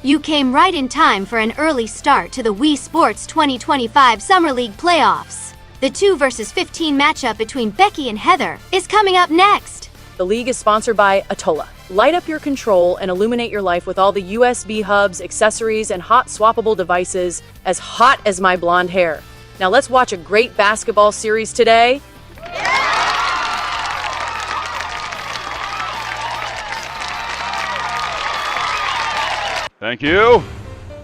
You came right in time for an early start to the Wii Sports 2025 Summer League playoffs. The 2 vs 15 matchup between Becky and Heather is coming up next. The league is sponsored by Atolla. Light up your control and illuminate your life with all the USB hubs, accessories, and hot swappable devices as hot as my blonde hair. Now let's watch a great basketball series today. Thank you.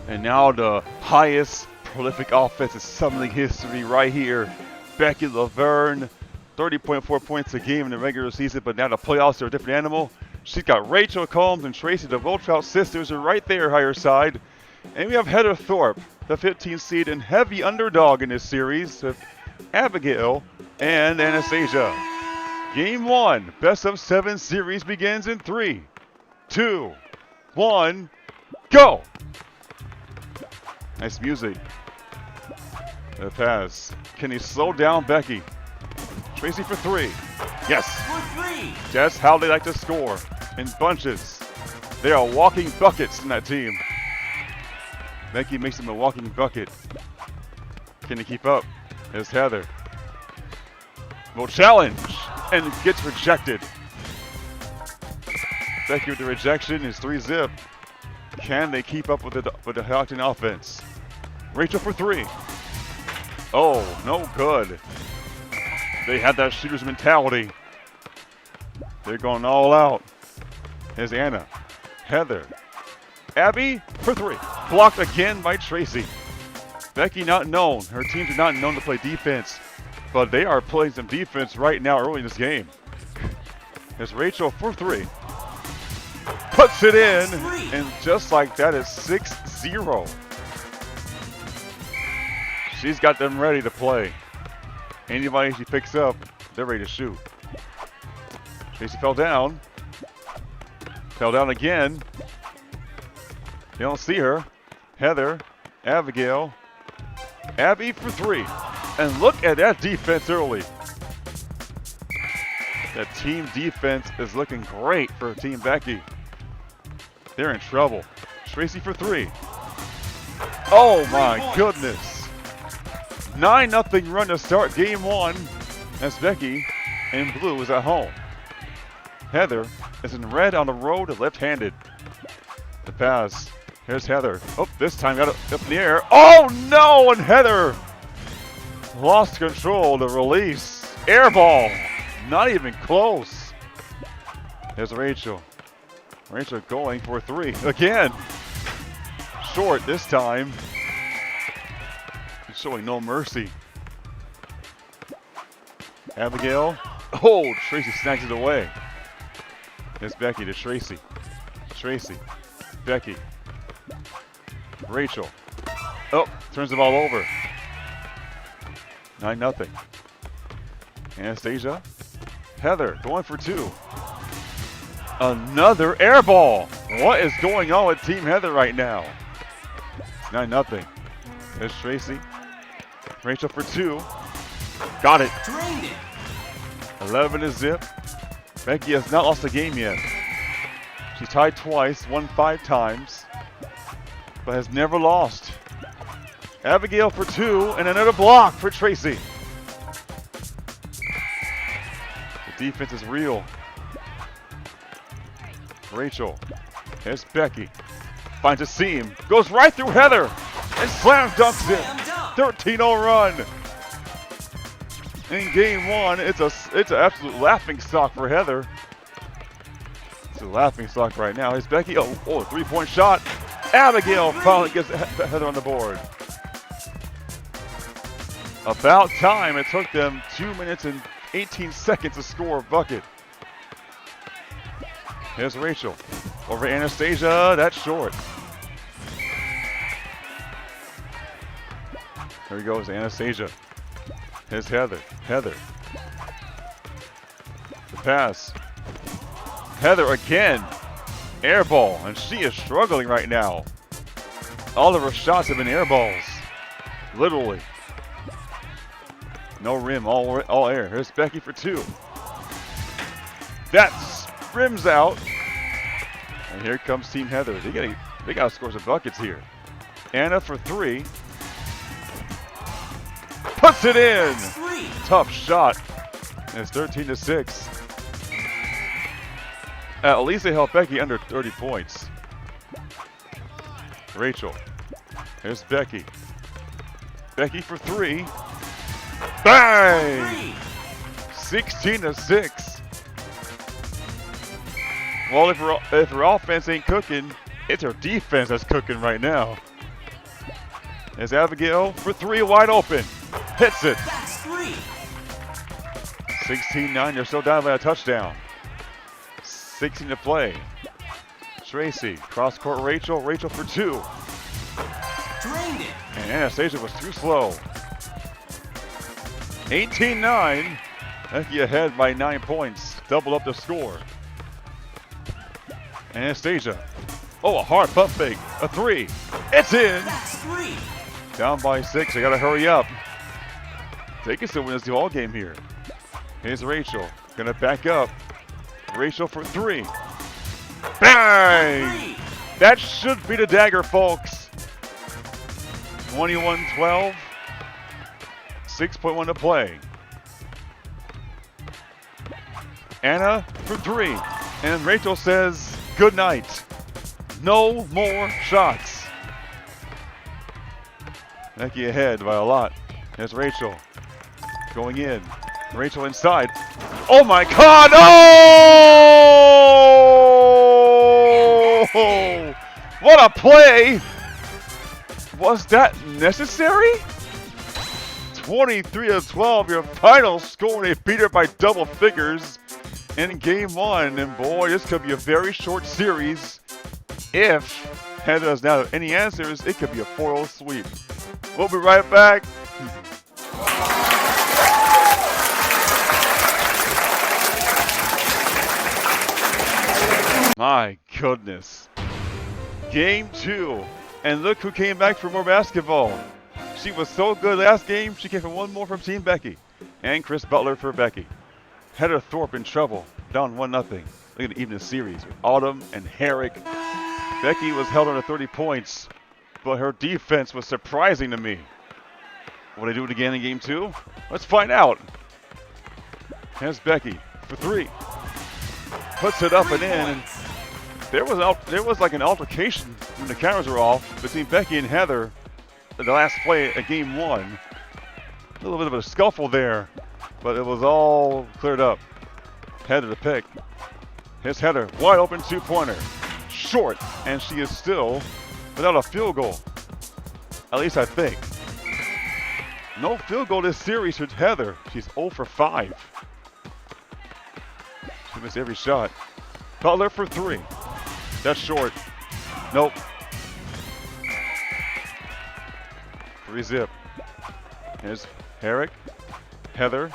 And now the highest prolific offense in Summer League history right here. Becky Laverne, 30.4 points a game in the regular season, but now the playoffs are a different animal. She's got Rachel Combs and Tracy, the Voltrout sisters, are right there by her side. And we have Heather Thorpe, the 15th seed and heavy underdog in this series, with Abigail and Anastasia. Game 1, best of 7 series begins in 3, 2, 1, go! Nice music. The pass. Can he slow down Becky? Tracy for 3. Yes. For 3. That's how they like to score. In bunches. They are walking buckets in that team. Becky makes them a walking bucket. Can he keep up? There's Heather. Will challenge and gets rejected. Becky with the rejection is 3-zip. Can they keep up with the Houghton offense? Rachel for 3. Oh, no good. They had that shooter's mentality. They're going all out. Here's Anna. Heather. Abby for 3. Blocked again by Tracy. Becky not known. Her teams are not known to play defense, but they are playing some defense right now early in this game. Here's Rachel for 3. Puts it in, and just like that is 6-0. She's got them ready to play. Anybody she picks up, they're ready to shoot. Tracy fell down. Fell down again. They don't see her. Heather, Abigail, Abby for 3. And look at that defense early. That team defense is looking great for Team Becky. They're in trouble. Tracy for 3. Oh my goodness. 9-0 run to start game 1 as Becky in blue is at home. Heather is in red on the road, left-handed. The pass. Here's Heather. Oh, this time got it up in the air. Oh no! And Heather lost control. The release. Air ball. Not even close. There's Rachel. Rachel going for 3 again. Short this time. Showing no mercy. Abigail. Oh, Tracy snags it away. There's Becky to Tracy. Tracy. Becky. Rachel. Oh, turns the ball over. 9-0. Anastasia. Heather going for 2. Another air ball. What is going on with Team Heather right now? It's 9-0. There's Tracy. Rachel for 2. Got it. 11-zip. Becky has not lost a game yet. She's tied twice, won 5 times, but has never lost. Abigail for 2 and another block for Tracy. The defense is real. Rachel. There's Becky. Finds a seam. Goes right through Heather and slam dunks it. 13-0 run. In game 1, it's an absolute laughing stock for Heather. It's a laughing stock right now. Here's Becky. Oh, a 3-point shot. Abigail finally gets Heather on the board. About time. It took them 2 minutes and 18 seconds to score a bucket. Here's Rachel. Over Anastasia. That's short. There goes Anastasia. Here's Heather. Heather. The pass. Heather again. Air ball. And she is struggling right now. All of her shots have been air balls. Literally. No rim. All air. Here's Becky for 2. That rims out. And here comes Team Heather. They gotta score some buckets here. Anna for 3. Puts it in! Tough shot. And it's 13-6. At least they held Becky under 30 points. Rachel. Here's Becky. Becky for 3. Bang! 16-6. Well, if her offense ain't cooking, it's her defense that's cooking right now. There's Abigail for 3, wide open. Hits it. 16-9, they're still down by a touchdown. 16 to play. Tracy, cross court Rachel. Rachel for 2. And Anastasia was too slow. 18-9. Becky ahead by 9 points. Double up the score. Anastasia. Oh, a hard pump fake. A 3. It's in. Down by 6. They gotta hurry up. They can still win this ball game here. Here's Rachel. Gonna back up. Rachel for 3. Bang! That should be the dagger, folks. 21-12. 6.1 to play. Anna for 3. And Rachel says, good night. No more shots. Becky ahead by a lot. There's Rachel. Going in. Rachel inside. Oh my God! Oh! What a play! Was that necessary? 23-12, your final score, and they beat her by double figures in game 1. And boy, this could be a very short series. If Heather does not have any answers, it could be a 4-0 sweep. We'll be right back. My goodness. Game 2. And look who came back for more basketball. She was so good last game, she came for one more from Team Becky. And Kris Butler for Becky. Heather Thorpe in trouble, down 1-0. Look at even the series with Autumn and Herrick. Becky was held under 30 points, but her defense was surprising to me. Will they do it again in game 2? Let's find out. Here's Becky for 3. Puts it up and in. And there was like an altercation when the cameras were off between Becky and Heather in the last play of game 1. A little bit of a scuffle there, but it was all cleared up. Heather to pick. Here's Heather, wide open 2-pointer. Short, and she is still without a field goal. At least I think. No field goal this series for Heather. She's 0 for 5. She missed every shot. Butler for 3. That's short. Nope. 3-zip. Here's Herrick. Heather.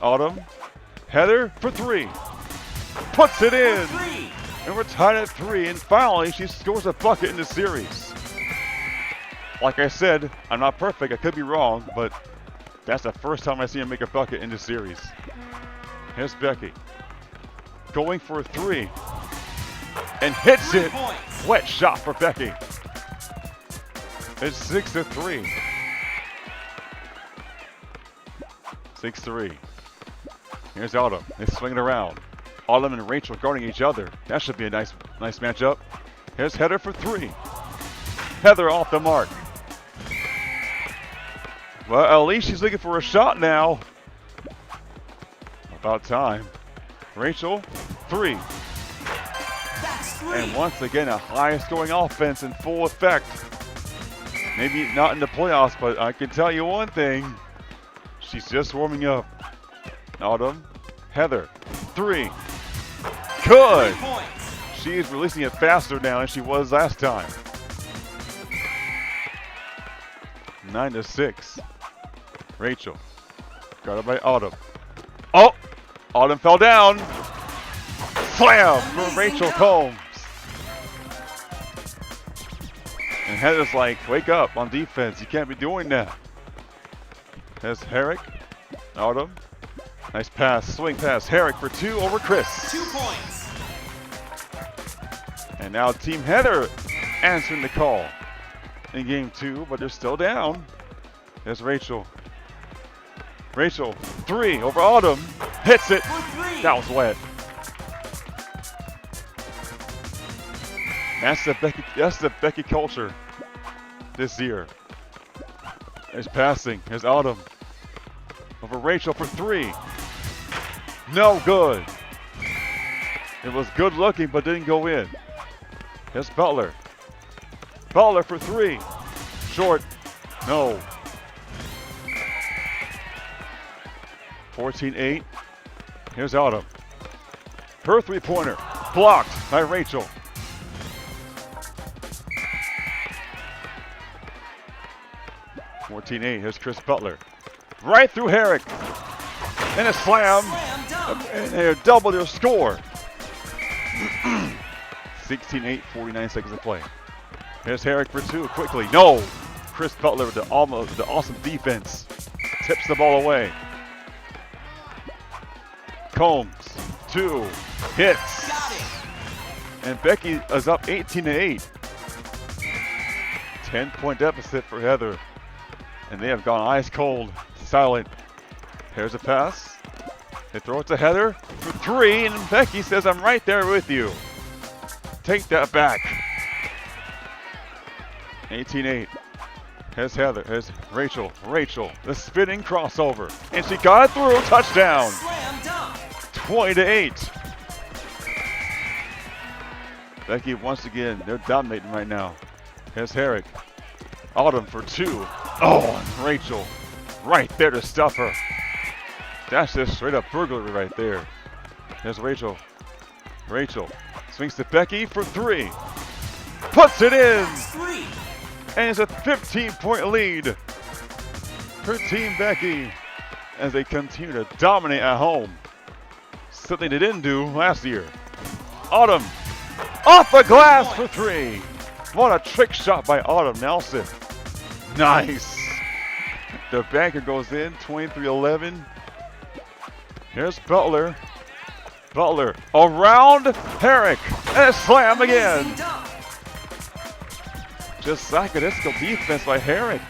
Autumn. Heather for 3. Puts it in. And we're tied at 3. And finally, she scores a bucket in the series. Like I said, I'm not perfect. I could be wrong, but that's the first time I see her make a bucket in the series. Here's Becky. Going for a 3. And hits it. Wet shot for Becky. It's 6-3. 6-3. Here's Autumn. They swing it around. Autumn and Rachel guarding each other. That should be a nice matchup. Here's Heather for 3. Heather off the mark. Well, at least she's looking for a shot now. About time. Rachel, 3. And once again, a high-scoring offense in full effect. Maybe not in the playoffs, but I can tell you one thing. She's just warming up. Autumn, Heather, 3. Good. She is releasing it faster now than she was last time. 9-6. Rachel, guarded by Autumn. Oh, Autumn fell down. Slam for Rachel Combs. And Heather's like, wake up on defense. You can't be doing that. There's Herrick, Autumn. Nice pass, swing pass. Herrick for 2 over Kris. 2 points. And now Team Heather answering the call in game 2, but they're still down. There's Rachel. Rachel, 3 over Autumn. Hits it. That was wet. That's the Becky culture this year. There's passing. Here's Autumn. Over Rachel for 3. No good. It was good looking, but didn't go in. Here's Butler. Butler for 3. Short. No. 14-8. Here's Autumn. Her 3-pointer. Blocked by Rachel. Here's Kris Butler. Right through Herrick. And a slam. And they double their score. 16-8, 49 seconds to play. Here's Herrick for 2 quickly. No. Kris Butler with the awesome defense. Tips the ball away. Combs. 2. Hits. And Becky is up 18-8. 10-point deficit for Heather. And they have gone ice cold, silent. Here's a pass. They throw it to Heather for 3, and Becky says, I'm right there with you. Take that back. 18-8. Here's Heather. Here's Rachel. Rachel, the spinning crossover. And she got it through. Touchdown. 20-8. Becky, once again, they're dominating right now. Here's Herrick. Autumn for 2. Oh, and Rachel right there to stuff her. That's just straight up burglary right there. There's Rachel. Rachel swings to Becky for 3. Puts it in. And it's a 15-point lead for Team Becky as they continue to dominate at home. Something they didn't do last year. Autumn off the glass for 3. What a trick shot by Autumn Nelson. Nice. The banker goes in, 23-11. Here's Butler. Butler around Herrick. And a slam again. Just psychological defense by Herrick.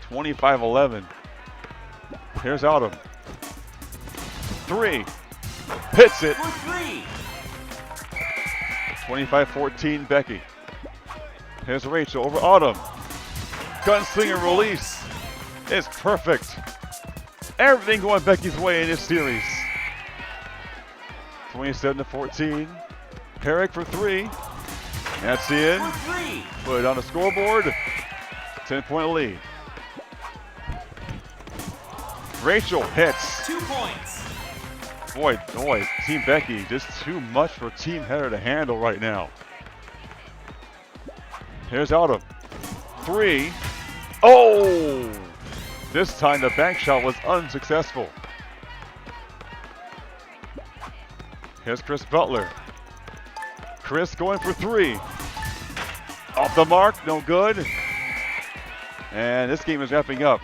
25-11. Here's Autumn. 3. Hits it. 25-14 Becky. Here's Rachel over Autumn. Gunslinger release is perfect. Everything going Becky's way in this series. 27-14. Herrick for 3. That's in. Put it on the scoreboard. 10-point lead. Rachel hits. 2 points. Boy, Team Becky, just too much for Team Heather to handle right now. Here's Autumn. 3. Oh! This time the bank shot was unsuccessful. Here's Kris Butler. Kris going for 3. Off the mark, no good. And this game is wrapping up.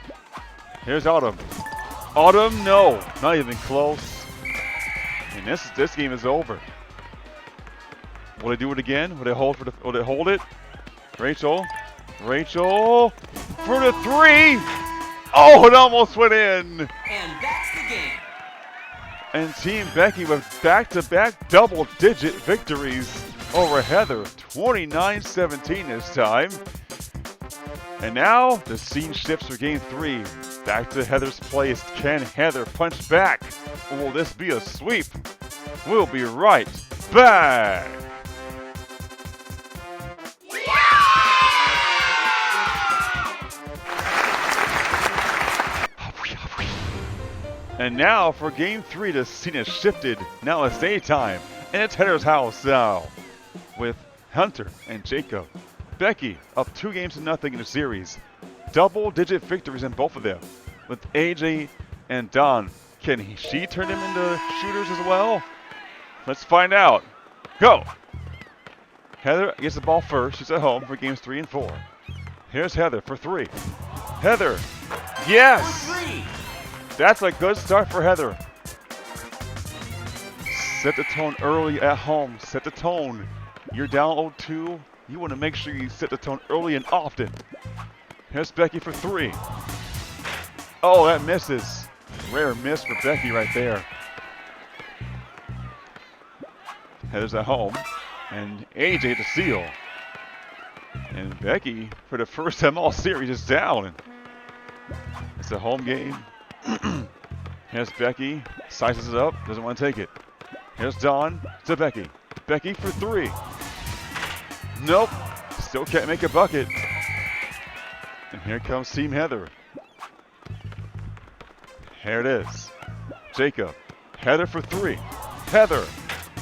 Here's Autumn. Autumn, no, not even close. And this game is over. Will they do it again? Will they hold will they hold it? Rachel for the 3. Oh, it almost went in. And that's the game. And Team Becky with back-to-back double-digit victories over Heather, 29-17 this time. And now the scene shifts for game 3. Back to Heather's place. Can Heather punch back? Or will this be a sweep? We'll be right back. And now for game 3, the scene has shifted. Now it's daytime, and it's Heather's house now with Hunter and Jacob. Becky up 2-0 in the series. Double-digit victories in both of them. With AJ and Don, can she turn them into shooters as well? Let's find out. Go! Heather gets the ball first. She's at home for games 3 and 4. Here's Heather for 3. Heather, yes! That's a good start for Heather. Set the tone early at home. Set the tone. You're down 0-2. You want to make sure you set the tone early and often. Here's Becky for 3. Oh, that misses. Rare miss for Becky right there. Heather's at home. And AJ to seal. And Becky, for the first time all series, is down. It's a home game. Here's Becky. Sizes it up. Doesn't want to take it. Here's Dawn to Becky. Becky for 3. Nope. Still can't make a bucket. And here comes Team Heather. Here it is. Jacob. Heather for 3. Heather.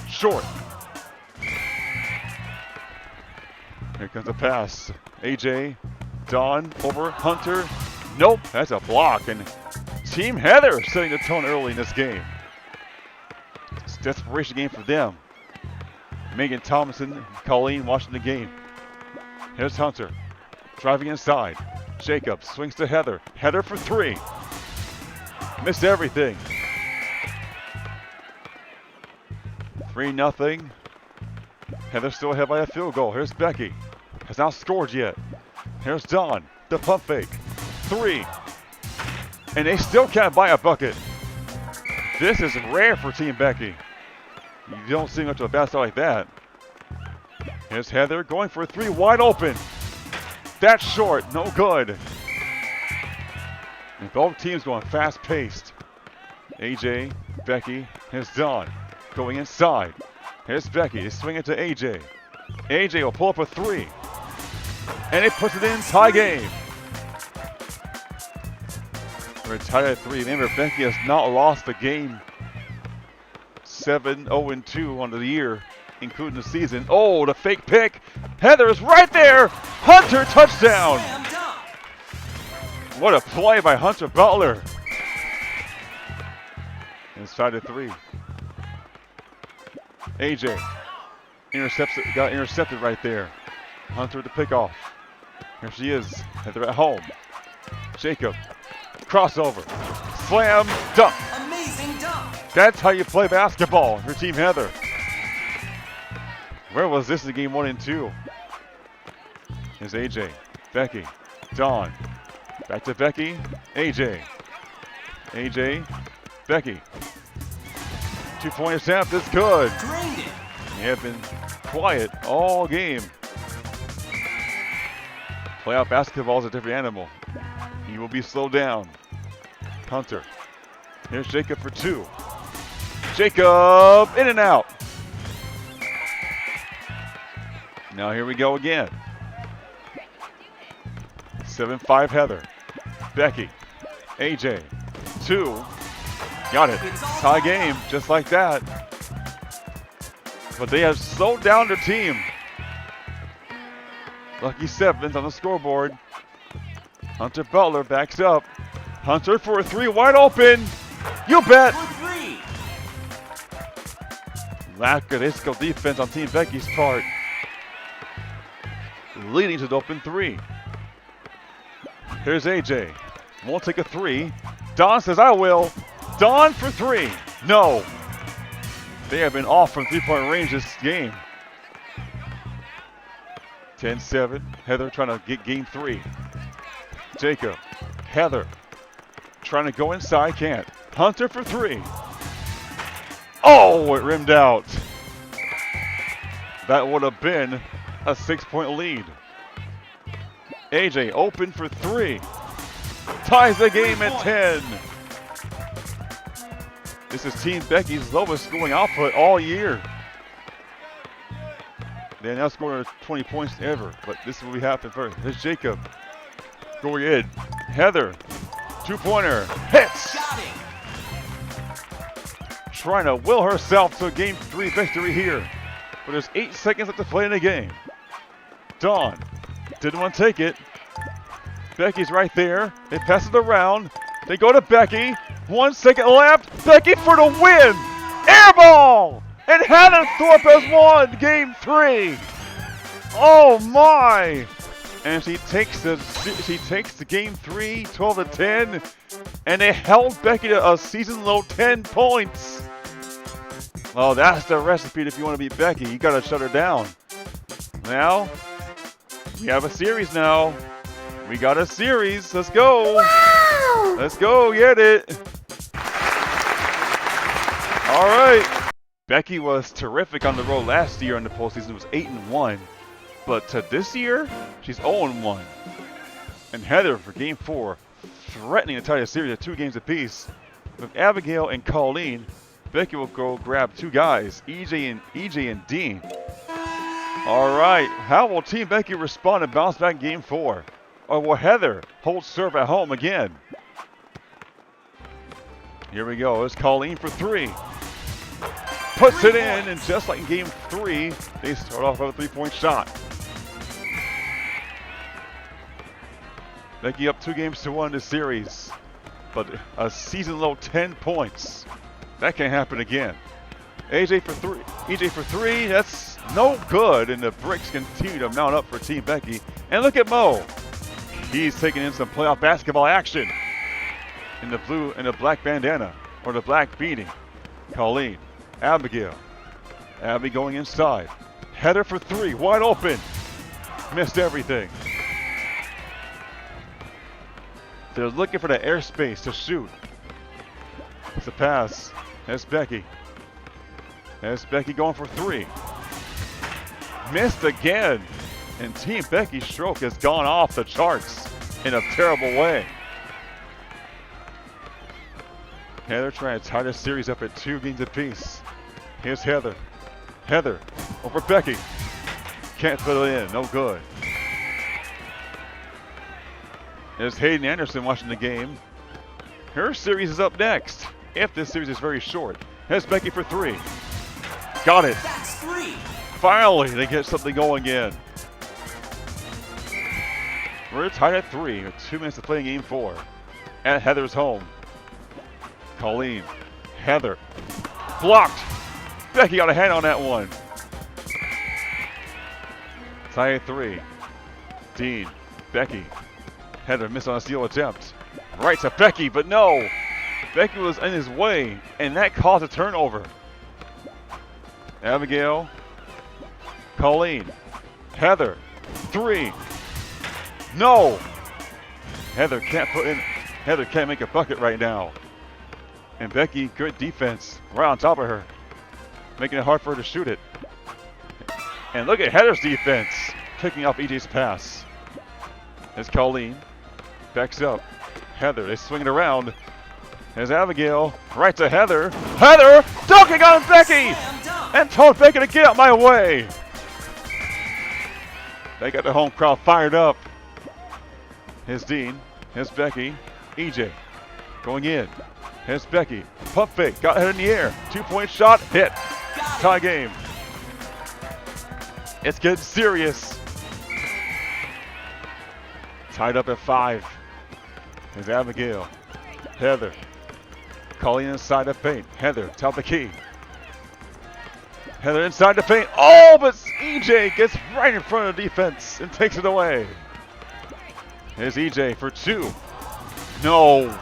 Short. Here comes a pass. AJ. Dawn over Hunter. Nope. That's a block. And Team Heather setting the tone early in this game. It's a desperation game for them. Megan Thompson and Colleen watching the game. Here's Hunter. Driving inside. Jacob swings to Heather. Heather for 3. Missed everything. 3-0. Heather still ahead by a field goal. Here's Becky. Has not scored yet. Here's Dawn. The pump fake. 3. And they still can't buy a bucket. This is rare for Team Becky. You don't see much of a basket like that. Here's Heather going for a 3 wide open. That's short. No good. And both teams going fast paced. AJ, Becky, here's Dawn going inside. Here's Becky. They swing it to AJ. AJ will pull up a 3. And it puts it in. Tie game. We're tied at 3. Remember, Becky has not lost the game. 7-0-2 on the year, including the season. Oh, the fake pick. Heather is right there. Hunter touchdown. What a play by Hunter Butler. Inside the 3. AJ got intercepted right there. Hunter with the pick off. Here she is. Heather at home. Jacob. Crossover. Slam. Dunk. Amazing dunk. That's how you play basketball for Team Heather. Where was this in game 1 and 2? Here's AJ. Becky. Dawn. Back to Becky. AJ. AJ. Becky. 2-point attempt is good. Drained it. They have been quiet all game. Playoff basketball is a different animal. He will be slowed down. Hunter. Here's Jacob for 2. Jacob in and out. Now here we go again. 7-5 Heather. Becky. AJ. 2. Got it. Tie game just like that. But they have slowed down their team. Lucky Sevens on the scoreboard. Hunter Butler backs up. Hunter for a 3 wide open. You bet. For 3. Lackadaisical defense on Team Becky's part. Leading to the open 3. Here's AJ. Won't take a 3. Dawn says, I will. Dawn for 3. No. They have been off from 3-point range this game. 10-7. Heather trying to get game 3. Jacob. Heather. Trying to go inside. Can't. Hunter for 3. Oh, it rimmed out. That would have been a 6-point lead. AJ open for 3. Ties the game at 10. This is Team Becky's lowest scoring output all year. They now scored 20 points ever, but this is what we have to first. There's Jacob going in. Heather, 2-pointer, hits. Got it. Trying to will herself to a game 3 victory here. But there's 8 seconds left to play in the game. Dawn didn't want to take it. Becky's right there. They pass it around. They go to Becky. 1 second left. Becky for the win. Air ball. And Hannah Thorpe has won game 3. Oh my. And she takes the game 3, 12-10. And they held Becky to a season low 10 points. Well, that's the recipe if you want to beat Becky. You got to shut her down. Now, we have a series now. We got a series. Let's go. Wow! Let's go. Get it. All right. Becky was terrific on the road last year in the postseason. It was 8-1. But to this year, she's 0-1. And Heather for game 4, threatening to tie the series at 2 games apiece. With Abigail and Colleen, Becky will go grab 2 guys, EJ and Dean. All right, how will Team Becky respond and bounce back in game 4? Or will Heather hold serve at home again? Here we go, it's Colleen for 3. Puts it in, and just like in game 3, they start off with a 3-point shot. Becky up 2 games to 1 in this series, but a season low 10 points. That can't happen again. EJ for 3, that's no good, and the bricks continue to mount up for Team Becky. And look at Mo. He's taking in some playoff basketball action in the blue and the black bandana, or the black beanie. Colleen, Abigail. Abby going inside. Header for 3, wide open. Missed everything. They're looking for the airspace to shoot. It's a pass. That's Becky. That's Becky going for 3. Missed again. And Team Becky's stroke has gone off the charts in a terrible way. Heather trying to tie this series up at 2 games apiece. Here's Heather. Heather over Becky. Can't put it in. No good. There's Hayden Anderson watching the game. Her series is up next. If this series is very short. Here's Becky for 3. Got it. That's 3. Finally, they get something going again. We're tied at 3 with 2 minutes to play in game 4. At Heather's home. Colleen. Heather. Blocked. Becky got a hand on that one. Tie at 3. Dean. Becky. Heather missed on a steal attempt. Right to Becky, but no. Becky was in his way, and that caused a turnover. Abigail. Colleen. Heather. 3. No. Heather can't make a bucket right now. And Becky, good defense. Right on top of her. Making it hard for her to shoot it. And look at Heather's defense. Picking up EJ's pass. There's Colleen. Backs up. Heather, they swing it around. There's Abigail. Right to Heather. Heather dunking on Becky! And told Becky to get out my way. They got the home crowd fired up. Here's Dean. Here's Becky. EJ going in. Here's Becky. Pump fake. Got her in the air. 2-point shot. Hit. Tie game. It's getting serious. Tied up at 5. Here's Abigail. Heather. Colleen inside the paint. Heather, top of the key. Heather inside the paint. Oh, but EJ gets right in front of the defense and takes it away. Here's EJ for 2. No.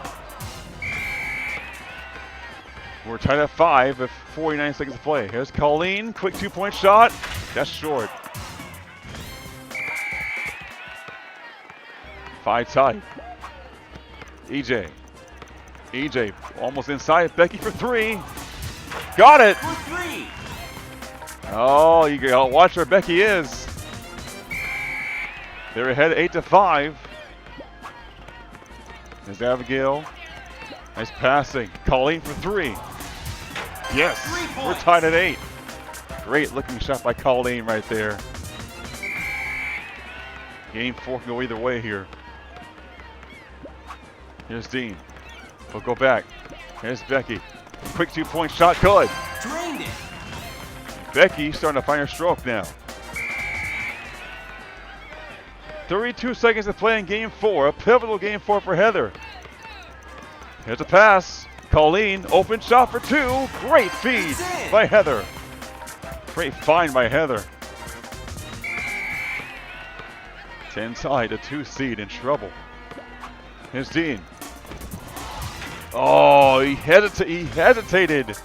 We're tied at 5 with 49 seconds to play. Here's Colleen. Quick 2-point shot. That's short. 5 tied. EJ. EJ almost inside. Becky for 3. Got it. For 3. Oh, you gotta watch where Becky is. They're ahead 8-5. There's Abigail. Nice passing. Colleen for 3. Yes, we're tied at 8. Great looking shot by Colleen right there. Game 4 can go either way here. Here's Dean. We'll go back. Here's Becky. Quick 2-point shot. Good. Drained it. Becky starting to find her stroke now. 32 seconds to play in game 4. A pivotal game 4 for Heather. Here's a pass. Colleen, open shot for 2. Great feed by Heather. Great find by Heather. 10 tied, a 2 seed in trouble. Here's Dean. Oh, he hesitated.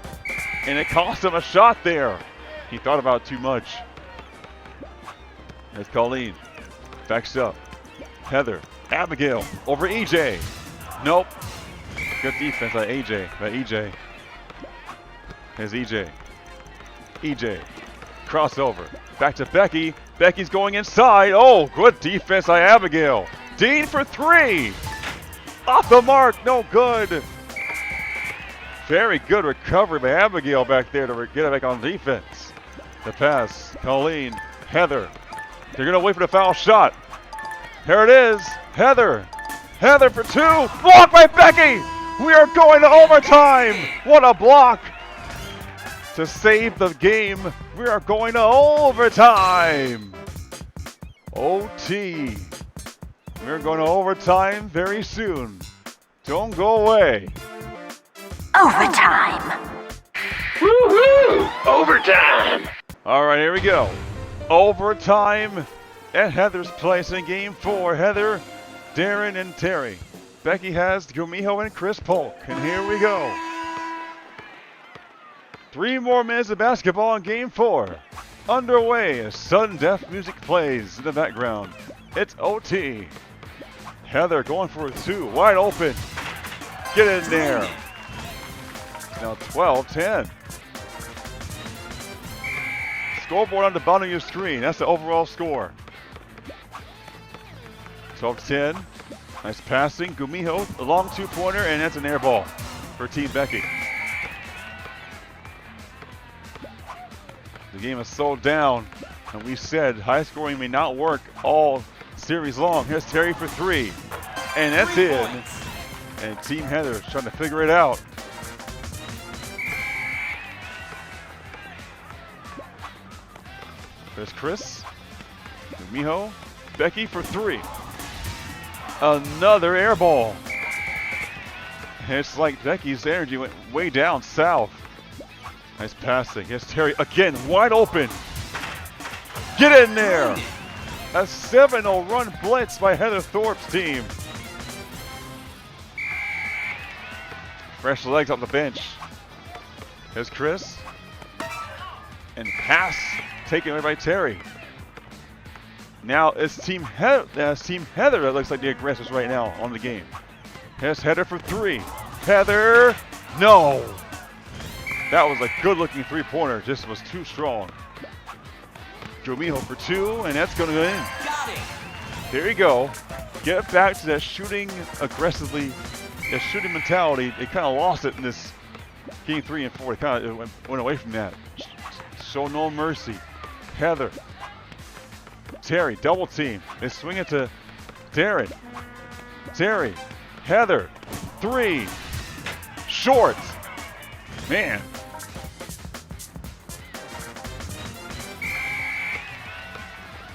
And it cost him a shot there. He thought about it too much. There's Colleen. Backs up. Heather. Abigail over EJ. Nope. Good defense by EJ. There's EJ. EJ. Crossover. Back to Becky. Becky's going inside. Oh, good defense by Abigail. Dean for 3. Off the mark. No good. Very good recovery by Abigail back there to get it back on defense. The pass. Colleen. Heather. They're going to wait for the foul shot. Here it is. Heather. Heather for 2. Blocked by Becky. We are going to overtime. What a block. To save the game, we are going to overtime. OT. We're going to overtime very soon. Don't go away. Overtime. Woohoo! Overtime. All right, here we go. Overtime at Heather's place in Game 4. Heather, Darren, and Terry. Becky has Gumiho and Kris Polk. And here we go. 3 more minutes of basketball in Game 4. Underway as sudden death music plays in the background. It's OT. Heather going for a 2. Wide open. Get in there. Now 12-10. Scoreboard on the bottom of your screen. That's the overall score. 12-10. Nice passing. Gumiho, a long 2-pointer, and that's an air ball for Team Becky. The game is slowed down, and we said high scoring may not work all series long. Here's Terry for 3, and that's in. And Team Heather is trying to figure it out. There's Kris, Gumiho, Becky for 3. Another air ball. It's like Becky's energy went way down south. Nice passing. Here's Terry again, wide open. Get in there. A 7-0 run blitz by Heather Thorpe's team. Fresh legs off the bench. Here's Kris. And pass taken away by Terry. Now it's Team Heather that looks like the aggressors right now on the game. Here's Heather for 3. Heather, no. That was a good-looking 3-pointer. Just was too strong. Gumiho for 2, and that's going to go in. Here you go. Get back to that shooting aggressively, that shooting mentality. They kind of lost it in this Game 3 and 4. They kind of went away from that. Show no mercy. Heather. Terry, double team. They swing it to Darren. Terry. Heather. 3. Short. Man.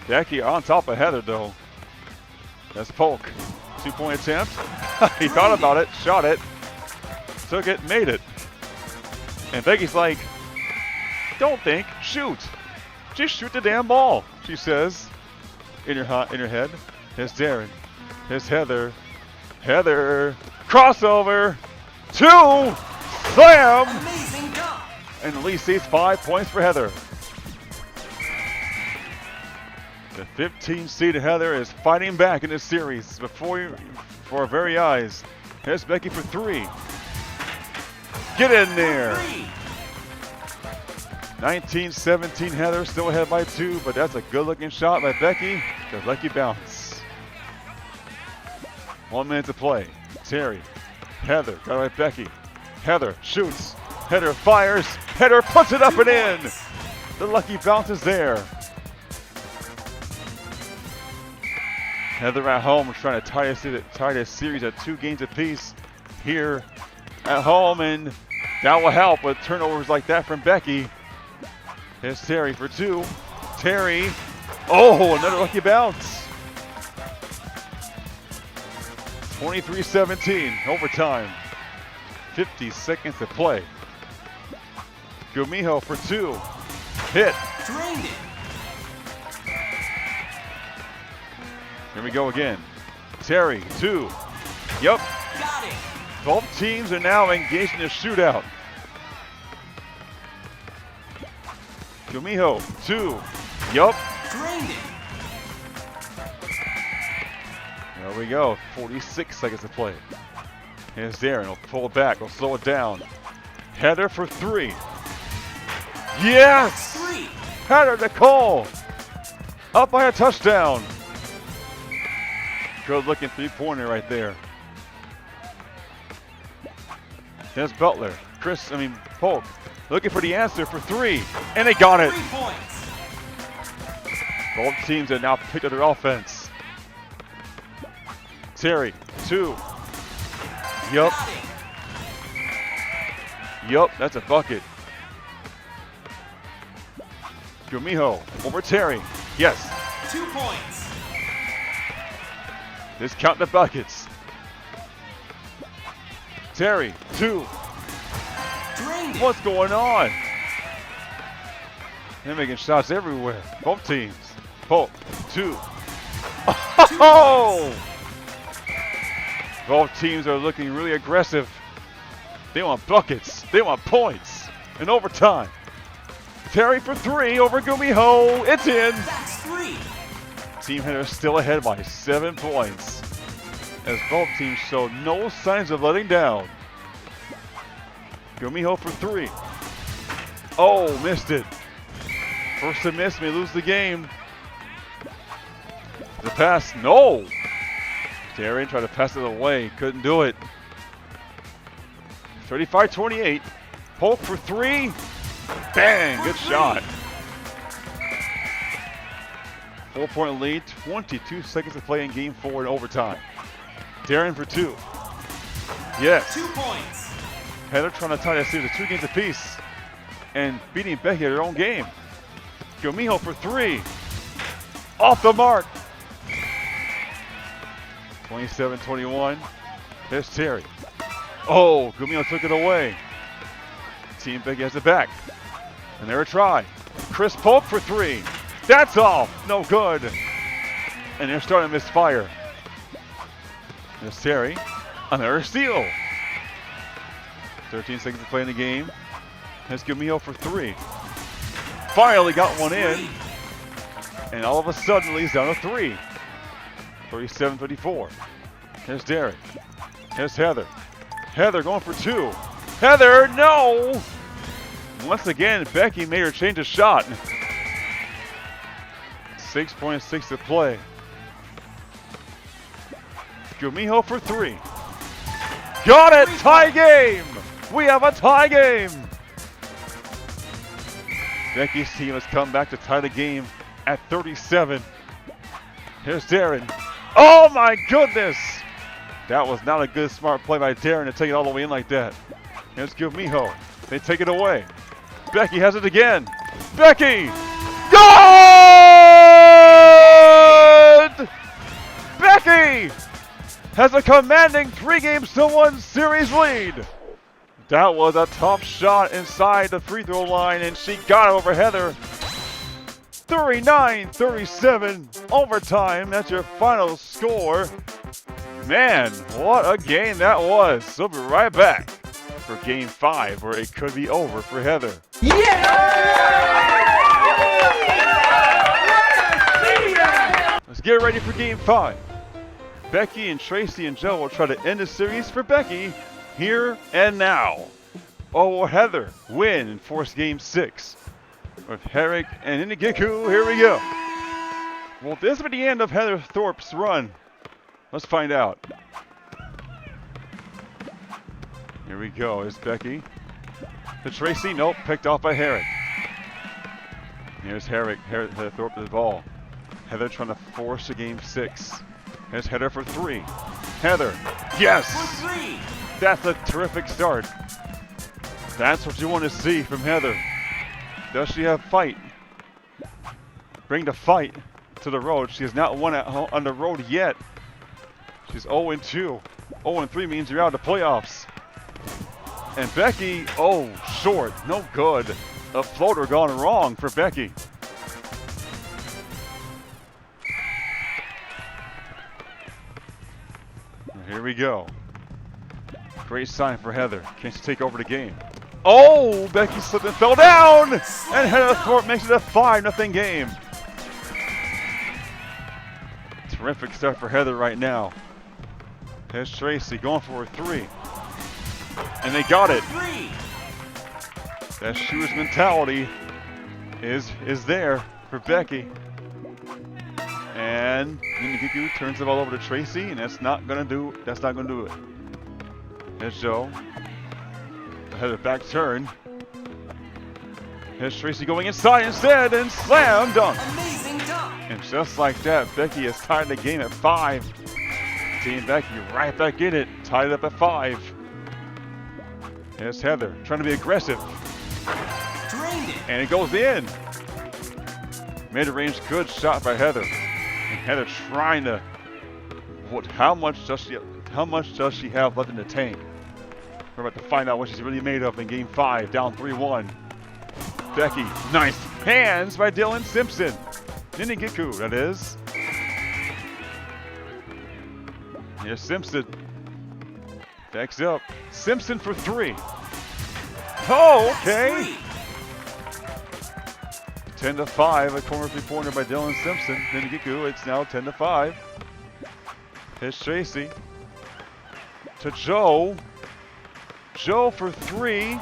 Becky on top of Heather, though. That's Polk. 2-point attempt. He thought about it, shot it, took it, made it. And Becky's like, don't think, shoot. Just shoot the damn ball, she says in her head. Here's Darren. Here's Heather. Heather. Crossover. 2. Slam. Amazing dunk. And at least sees 5 points for Heather. The 15-seed Heather is fighting back in this series for our very eyes. Here's Becky for 3. Get in there. 19-17 Heather, still ahead by 2, but that's a good-looking shot by Becky. The lucky bounce. 1 minute to play. Terry, Heather, got it by Becky. Heather shoots. Heather fires. Heather puts it up and in. The lucky bounce is there. Heather at home is trying to tie this series at 2 games apiece here at home, and that will help with turnovers like that from Becky. Here's Terry for 2. Terry. Oh, another lucky bounce. 23-17, overtime. 50 seconds to play. Gumiho for 2. Hit. Drained it. Here we go again. Terry, 2. Yep. Got it. Both teams are now engaged in a shootout. Gumiho, 2. Yup. Drained it. There we go. 46 seconds to play. Here's Darren. He'll pull it back. He'll slow it down. Heather for 3. Yes! 3. Heather Nicole. Up by a touchdown. Good looking 3-pointer right there. There's Butler. Polk. Looking for the answer for 3. And they got it. 3 points. Both teams have now picked up their offense. Terry, 2. Yup. Got it. Yup, that's a bucket. Gumiho over Terry. Yes. 2 points. Just count the buckets. Terry, 2. Drained it. What's going on? They're making shots everywhere. Both teams. Polk, 2. Oh! Both teams are looking really aggressive. They want buckets. They want points. In overtime. Terry for 3 over Gumiho. It's in. That's 3. Team Heather still ahead by 7 points. As both teams show no signs of letting down. Gumiho for 3. Oh, missed it. First to miss may lose the game. The pass, no. Terry tried to pass it away, couldn't do it. 35-28. Polk for 3. Bang, good shot. 4-point lead, 22 seconds to play in game 4 in overtime. Darren for 2. Yes. 2 points. Heather trying to tie the series to 2 games apiece and beating Becky at her own game. Gumiho for 3. Off the mark. 27-21. There's Terry. Oh, Gumiho took it away. Team Becky has it back. And there a try. Kris Polk for 3. That's off. No good. And they're starting to misfire. There's Terry. Another steal. 13 seconds to play in the game. There's Gumiho for 3. Finally got one in. And all of a sudden leads down to 3. 37-34. Here's Derek. Here's Heather. Heather going for 2. Heather, no! Once again, Becky made her change a shot. 6.6 to play. Gumiho for 3. Got it! Tie game! We have a tie game! Becky's team has come back to tie the game at 37. Here's Darren. Oh my goodness! That was not a good smart play by Darren to take it all the way in like that. Here's Gumiho. They take it away. Becky has it again. Becky! Good! Becky has a commanding 3-1 series lead. That was a tough shot inside the free throw line, and she got it over Heather. 39-37 overtime. That's your final score. Man, what a game that was. So we'll be right back for game 5, where it could be over for Heather. Let's get ready for game 5. Becky and Tracy and Joe will try to end the series for Becky here and now. Or will Heather win and force game 6? With Herrick and Ninigiku, here we go. Will this be the end of Heather Thorpe's run? Let's find out. Here we go. Here's Becky. To Tracy. Nope. Picked off by Herrick. Here's Herrick. Heather Thorpe with the ball. Heather trying to force a game 6. Here's Heather for 3. Heather. Yes! For 3. That's a terrific start. That's what you want to see from Heather. Does she have fight? Bring the fight to the road. She has not won on the road yet. She's 0-2. 0-3 means you're out of the playoffs. And Becky, oh, short. No good. A floater gone wrong for Becky. Here we go. Great sign for Heather. Can she take over the game? Oh, Becky slipped and fell down! And Heather Thorpe makes it a 5-0 game. Terrific start for Heather right now. Here's Tracy going for a 3. And they got it. That shooter's mentality is there for Becky. And Ninigiku turns the ball over to Tracy, and that's not gonna do it. Here's Joe. Heather back turn. Here's Tracy going inside instead, and slam dunk. Amazing dunk. And just like that, Becky has tied the game at 5. Team Becky right back in it, tied it up at 5. Here's Heather trying to be aggressive. Drained it. And it goes in. Mid-range, good shot by Heather. And Heather trying to. How much does she have left in the tank? We're about to find out what she's really made of in Game 5, down 3-1. Becky, nice hands by Dylan Simpson. Ninigiku, that is. Here's Simpson. Backs up. Simpson for 3. Oh, okay. 10-5, a corner 3-pointer by Dylan Simpson. Ninigiku, it's now 10-5. Here's Tracy. To Joe. Joe for 3.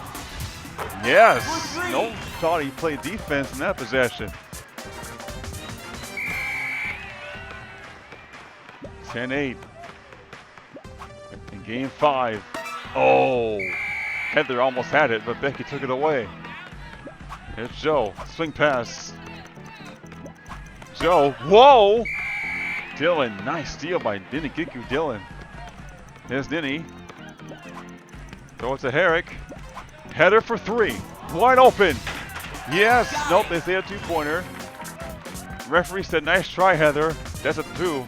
Yes. No thought he played defense in that possession. 10-8. In Game 5. Oh. Heather almost had it, but Becky took it away. Here's Joe. Swing pass. Joe. Whoa. Dylan. Nice steal by Ninigiku Dylan. Here's Nini. Throw it to Herrick. Heather for 3. Wide open. Yes. Nope, they say a 2-pointer. Referee said, nice try, Heather. That's a 2.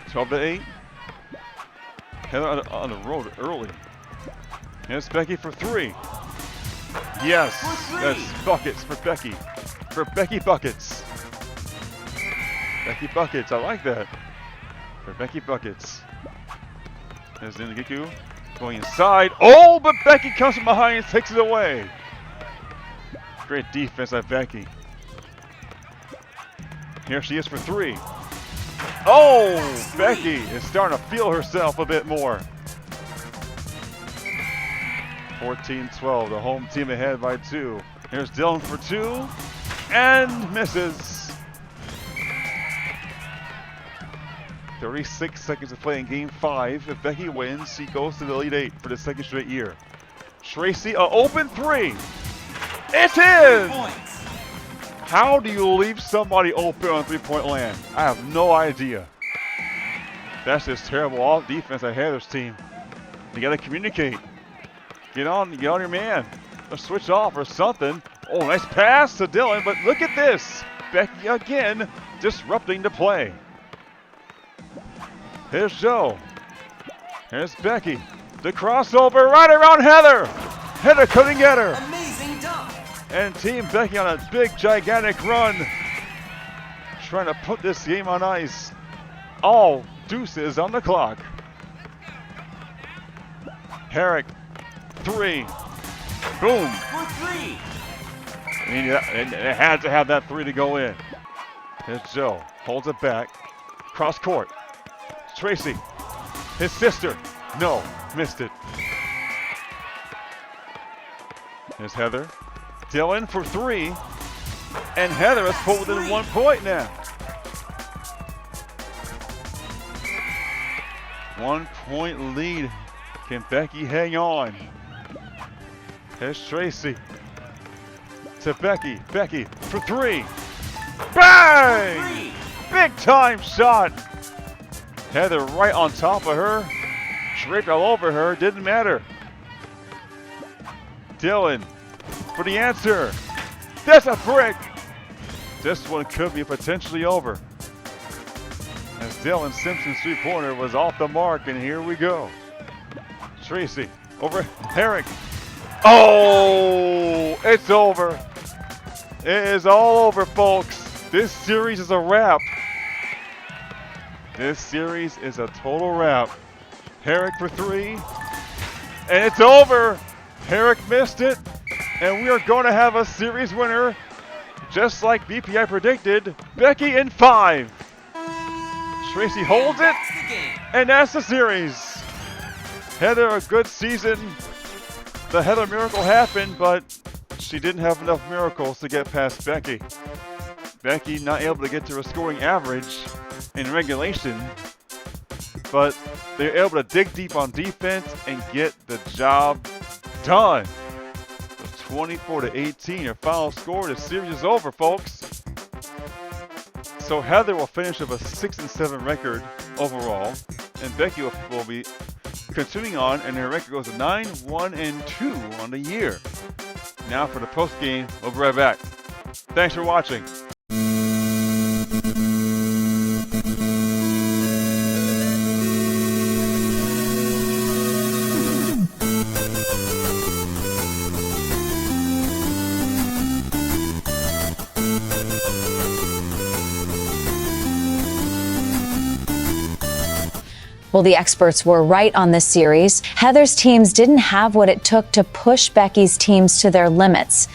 12-8. Heather on the road early. Here's Becky for 3. Yes. That's buckets for Becky. For Becky buckets. Becky buckets. I like that. For Becky buckets. There's Ninigiku going inside. Oh, but Becky comes from behind and takes it away. Great defense by Becky. Here she is for 3. Oh, Becky is starting to feel herself a bit more. 14-12, the home team ahead by 2. Here's Dylan for 2, and misses. 36 seconds to play in Game 5. If Becky wins, she goes to the Elite 8 for the 2nd straight year. Tracy, an open 3. It's in! How do you leave somebody open on 3-point land? I have no idea. That's just terrible all defense by Heather's team. You gotta communicate. Get on your man. Or switch off or something. Oh, nice pass to Dylan, but look at this. Becky again disrupting the play. Here's Joe. Here's Becky. The crossover right around Heather. Heather couldn't get her. Amazing dunk. And Team Becky on a big, gigantic run. Trying to put this game on ice. All deuces on the clock. Herrick, 3. Boom. For 3. And it had to have that 3 to go in. Here's Joe. Holds it back. Cross court. Tracy. His sister. No. Missed it. Here's Heather. Dylan for 3. And Heather has pulled within 1 point now. 1 point lead. Can Becky hang on? Here's Tracy. To Becky. Becky for 3. Bang! Big time shot. Heather right on top of her. Draped all over her. Didn't matter. Dylan for the answer. That's a brick. This one could be potentially over. As Dylan Simpson's 3-pointer was off the mark, and here we go. Tracy over Herrick. Oh, it's over. It is all over, folks. This series is a wrap. This series is a total wrap. Herrick for 3. And it's over. Herrick missed it. And we are going to have a series winner, just like BPI predicted, Becky in 5. Tracy holds it, That's the game. and that's the series. Heather, a good season. The Heather miracle happened, but she didn't have enough miracles to get past Becky. Becky not able to get to a scoring average in regulation, but they're able to dig deep on defense and get the job done. 24-18, your final score. The series is over, folks. So Heather will finish with a 6-7 record overall, and Becky will be continuing on, and her record goes to 9-1-2 on the year. Now for the post game, we'll be right back. Thanks for watching. Well, the experts were right on this series. Heather's teams didn't have what it took to push Becky's teams to their limits,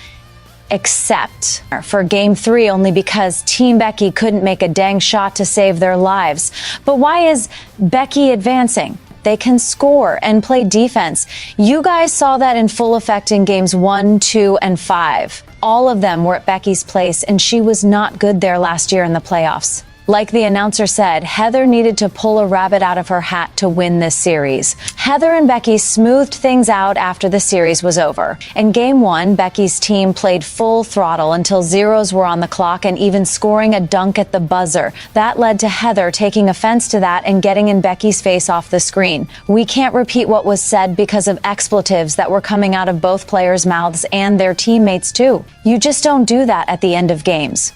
except for Game 3, only because Team Becky couldn't make a dang shot to save their lives. But why is Becky advancing? They can score and play defense. You guys saw that in full effect in Games 1, 2, and 5. All of them were at Becky's place, and she was not good there last year in the playoffs. Like the announcer said, Heather needed to pull a rabbit out of her hat to win this series. Heather and Becky smoothed things out after the series was over. In Game 1, Becky's team played full throttle until zeros were on the clock and even scoring a dunk at the buzzer. That led to Heather taking offense to that and getting in Becky's face off the screen. We can't repeat what was said because of expletives that were coming out of both players' mouths and their teammates too. You just don't do that at the end of games.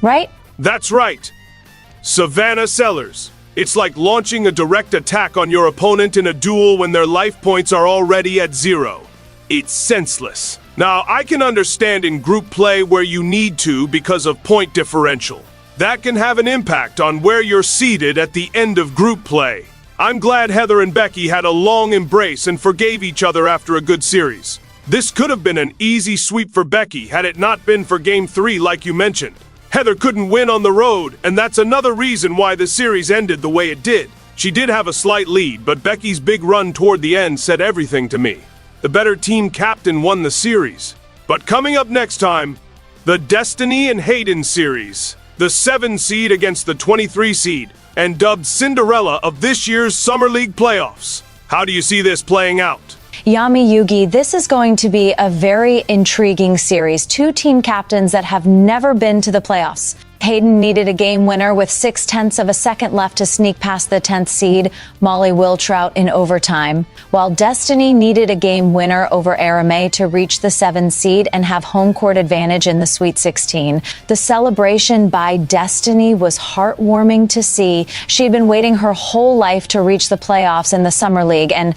Right? That's right. Savannah Sellers. It's like launching a direct attack on your opponent in a duel when their life points are already at 0. It's senseless. Now, I can understand in group play where you need to because of point differential. That can have an impact on where you're seated at the end of group play. I'm glad Heather and Becky had a long embrace and forgave each other after a good series. This could have been an easy sweep for Becky had it not been for Game 3 like you mentioned. Heather couldn't win on the road, and that's another reason why the series ended the way it did. She did have a slight lead, but Becky's big run toward the end said everything to me. The better team captain won the series. But coming up next time, the Destiny and Hayden series. The 7 seed against the 23 seed, and dubbed Cinderella of this year's Summer League playoffs. How do you see this playing out? Yami, Yugi, this is going to be a very intriguing series. 2 team captains that have never been to the playoffs. Hayden needed a game winner with 0.6 of a second left to sneak past the 10th seed, Molly Wiltrout, in overtime, while Destiny needed a game winner over Aramay to reach the 7 seed and have home court advantage in the Sweet 16. The celebration by Destiny was heartwarming to see. She'd been waiting her whole life to reach the playoffs in the Summer League, and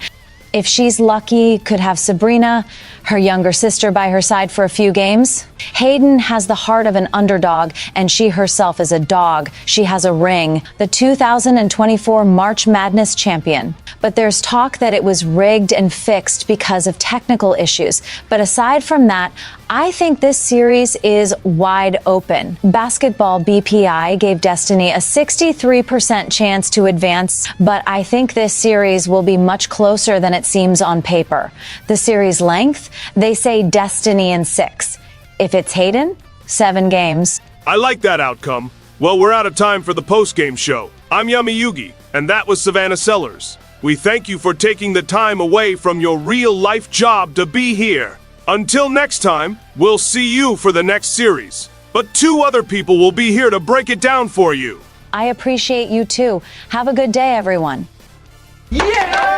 if she's lucky, could have Sabrina, her younger sister, by her side for a few games. Hayden has the heart of an underdog, and she herself is a dog. She has a ring, the 2024 March Madness champion. But there's talk that it was rigged and fixed because of technical issues. But aside from that, I think this series is wide open. Basketball BPI gave Destiny a 63% chance to advance, but I think this series will be much closer than it seems on paper. The series length, they say Destiny in 6. If it's Hayden, 7 games. I like that outcome. Well, we're out of time for the postgame show. I'm Yami Yugi, and that was Savannah Sellers. We thank you for taking the time away from your real-life job to be here. Until next time, we'll see you for the next series. But 2 other people will be here to break it down for you. I appreciate you too. Have a good day, everyone. Yeah!